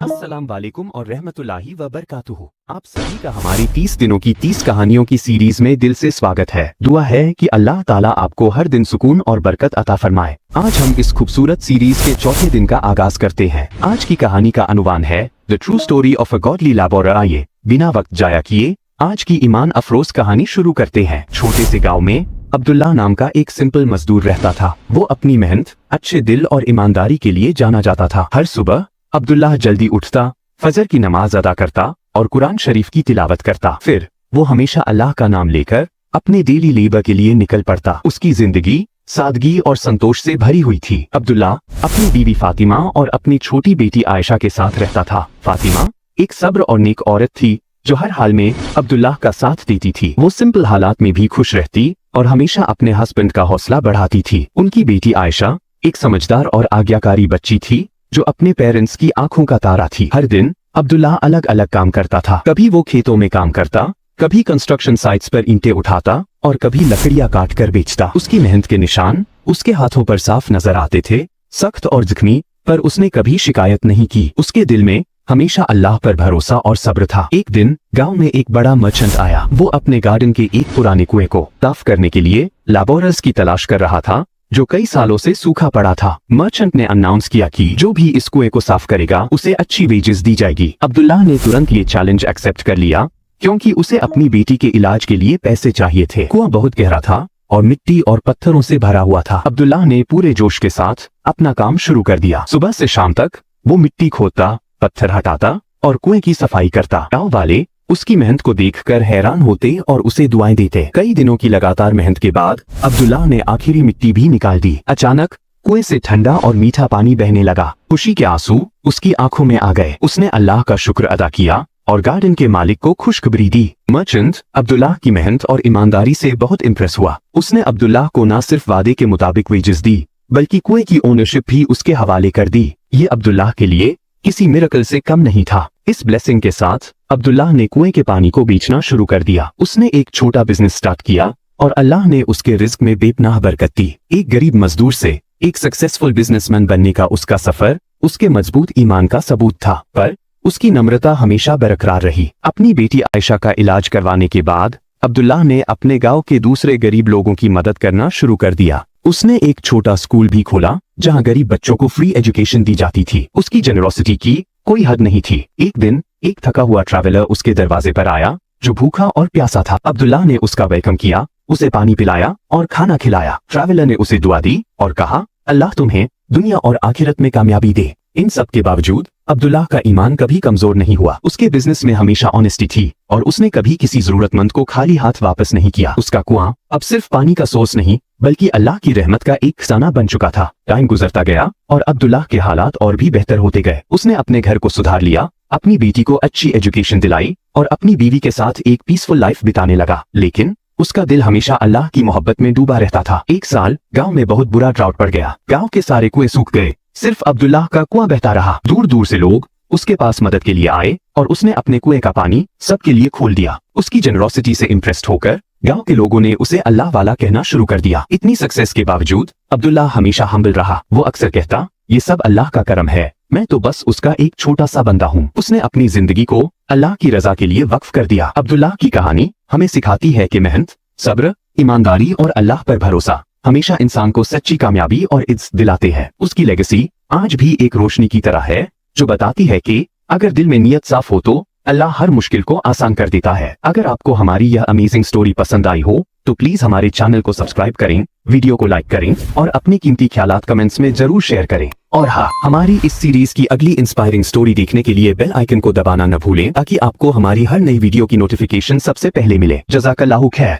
अस्सलाम वालेकुम और रहमतुल्लाहि व बरकातुहू। आप सभी का हमारी 30 दिनों की 30 कहानियों की सीरीज में दिल से स्वागत है। दुआ है कि अल्लाह ताला आपको हर दिन सुकून और बरकत अता फरमाए। आज हम इस खूबसूरत सीरीज के चौथे दिन का आगाज करते हैं। आज की कहानी का अनुवान है the true story of a godly labourer. आइए बिना वक्त जाया किए आज की ईमान अफरोज कहानी शुरू करते हैं। छोटे से गाँव में अब्दुल्ला नाम का एक सिंपल मजदूर रहता था। वो अपनी मेहनत, अच्छे दिल और ईमानदारी के लिए जाना जाता था। हर सुबह अब्दुल्ला जल्दी उठता, फजर की नमाज अदा करता और कुरान शरीफ की तिलावत करता। फिर वो हमेशा अल्लाह का नाम लेकर अपने डेली लेबर के लिए निकल पड़ता। उसकी जिंदगी सादगी और संतोष से भरी हुई थी। अब्दुल्ला अपनी बीवी फातिमा और अपनी छोटी बेटी आयशा के साथ रहता था। फातिमा एक सब्र और नेक औरत थी जो हर हाल में अब्दुल्ला का साथ देती थी। वो सिंपल हालात में भी खुश रहती और हमेशा अपने हस्बैंड का हौसला बढ़ाती थी। उनकी बेटी आयशा एक समझदार और आज्ञाकारी बच्ची थी जो अपने पेरेंट्स की आंखों का तारा थी। हर दिन अब्दुल्ला अलग अलग काम करता था। कभी वो खेतों में काम करता, कभी कंस्ट्रक्शन साइट्स पर ईंटें उठाता और कभी लकड़ियां काट कर बेचता। उसकी मेहनत के निशान उसके हाथों पर साफ नजर आते थे, सख्त और जख्मी, पर उसने कभी शिकायत नहीं की। उसके दिल में हमेशा अल्लाह पर भरोसा और सब्र था। एक दिन गांव में एक बड़ा मर्चेंट आया। वो अपने गार्डन के एक पुराने कुएं को साफ करने के लिए लाबोरर्स की तलाश कर रहा था जो कई सालों से सूखा पड़ा था। मर्चेंट ने अनाउंस किया कि जो भी इस कुएं को साफ करेगा उसे अच्छी वेजेस दी जाएगी। अब्दुल्ला ने तुरंत ये चैलेंज एक्सेप्ट कर लिया क्योंकि उसे अपनी बेटी के इलाज के लिए पैसे चाहिए थे। कुआं बहुत गहरा था और मिट्टी और पत्थरों से भरा हुआ था। अब्दुल्ला ने पूरे जोश के साथ अपना काम शुरू कर दिया। सुबह से शाम तक वो मिट्टी खोदता, पत्थर हटाता और कुएं की सफाई करता। गांव वाले उसकी मेहनत को देखकर हैरान होते और उसे दुआएं देते। कई दिनों की लगातार मेहनत के बाद अब्दुल्ला ने आखिरी मिट्टी भी निकाल दी। अचानक कुएं से ठंडा और मीठा पानी बहने लगा। खुशी के आंसू उसकी आंखों में आ गए। उसने अल्लाह का शुक्र अदा किया और गार्डन के मालिक को खुशखबरी दी। मर्चेंट अब्दुल्ला की मेहनत और ईमानदारी से बहुत इम्प्रेस हुआ। उसने अब्दुल्ला को न सिर्फ वादे के मुताबिक वेजेस दी बल्कि कुएं की ओनरशिप भी उसके हवाले कर दी। ये अब्दुल्ला के लिए किसी मिरेकल से कम नहीं था। इस ब्लेसिंग के साथ अब्दुल्ला ने कुएं के पानी को बेचना शुरू कर दिया। उसने एक छोटा बिजनेस स्टार्ट किया और अल्लाह ने उसके रिस्क में बेपनाह बरकत दी। एक गरीब मजदूर से एक सक्सेसफुल बिजनेसमैन बनने का उसका सफर उसके मजबूत ईमान का सबूत था, पर उसकी नम्रता हमेशा बरकरार रही। अपनी बेटी आयशा का इलाज करवाने के बाद अब्दुल्ला ने अपने गाँव के दूसरे गरीब लोगों की मदद करना शुरू कर दिया। उसने एक छोटा स्कूल भी खोला जहां गरीब बच्चों को फ्री एजुकेशन दी जाती थी। उसकी जेनरोसिटी की कोई हद नहीं थी। एक दिन एक थका हुआ ट्रैवलर उसके दरवाजे पर आया जो भूखा और प्यासा था। अब्दुल्ला ने उसका वेलकम किया, उसे पानी पिलाया और खाना खिलाया। ट्रैवलर ने उसे दुआ दी और कहा, अल्लाह तुम्हें दुनिया और आखिरत में कामयाबी दे। इन सब के बावजूद अब्दुल्ला का ईमान कभी कमजोर नहीं हुआ। उसके बिजनेस में हमेशा ऑनेस्टी थी और उसने कभी किसी जरूरतमंद को खाली हाथ वापस नहीं किया। उसका कुआं अब सिर्फ पानी का सोर्स नहीं बल्कि अल्लाह की रहमत का एक खजाना बन चुका था। टाइम गुजरता गया और अब्दुल्ला के हालात और भी बेहतर होते गए। उसने अपने घर को सुधार लिया, अपनी बेटी को अच्छी एजुकेशन दिलाई और अपनी बीवी के साथ एक पीसफुल लाइफ बिताने लगा। लेकिन उसका दिल हमेशा अल्लाह की मोहब्बत में डूबा रहता था। एक साल गांव में बहुत बुरा ड्राउट पड़ गया। गांव के सारे कुएं सूख गए, सिर्फ अब्दुल्ला का कुआं बहता रहा। दूर दूर से लोग उसके पास मदद के लिए आए और उसने अपने कुएं का पानी सबके लिए खोल दिया। उसकी जेनरोसिटी से इम्प्रेस्ड होकर गांव के लोगों ने उसे अल्लाह वाला कहना शुरू कर दिया। इतनी सक्सेस के बावजूद अब्दुल्ला हमेशा हम्बल रहा। वो अक्सर कहता, ये सब अल्लाह का करम है, मैं तो बस उसका एक छोटा सा बंदा हूँ। उसने अपनी जिंदगी को अल्लाह की रजा के लिए वक्फ कर दिया। अब्दुल्ला की कहानी हमें सिखाती है कि मेहनत, सब्र, ईमानदारी और अल्लाह पर भरोसा हमेशा इंसान को सच्ची कामयाबी और इज्जत दिलाते हैं। उसकी लेगेसी आज भी एक रोशनी की तरह है जो बताती है कि अगर दिल में नियत साफ हो तो अल्लाह हर मुश्किल को आसान कर देता है। अगर आपको हमारी यह अमेजिंग स्टोरी पसंद आई हो तो प्लीज हमारे चैनल को सब्सक्राइब करें, वीडियो को लाइक करें और अपने कीमती ख्यालात कमेंट्स में जरूर शेयर करें। और हाँ, हमारी इस सीरीज की अगली इंस्पायरिंग स्टोरी देखने के लिए बेल आइकन को दबाना न भूलें ताकि आपको हमारी हर नई वीडियो की नोटिफिकेशन सबसे पहले मिले। जज़ाकल्लाहु खैर।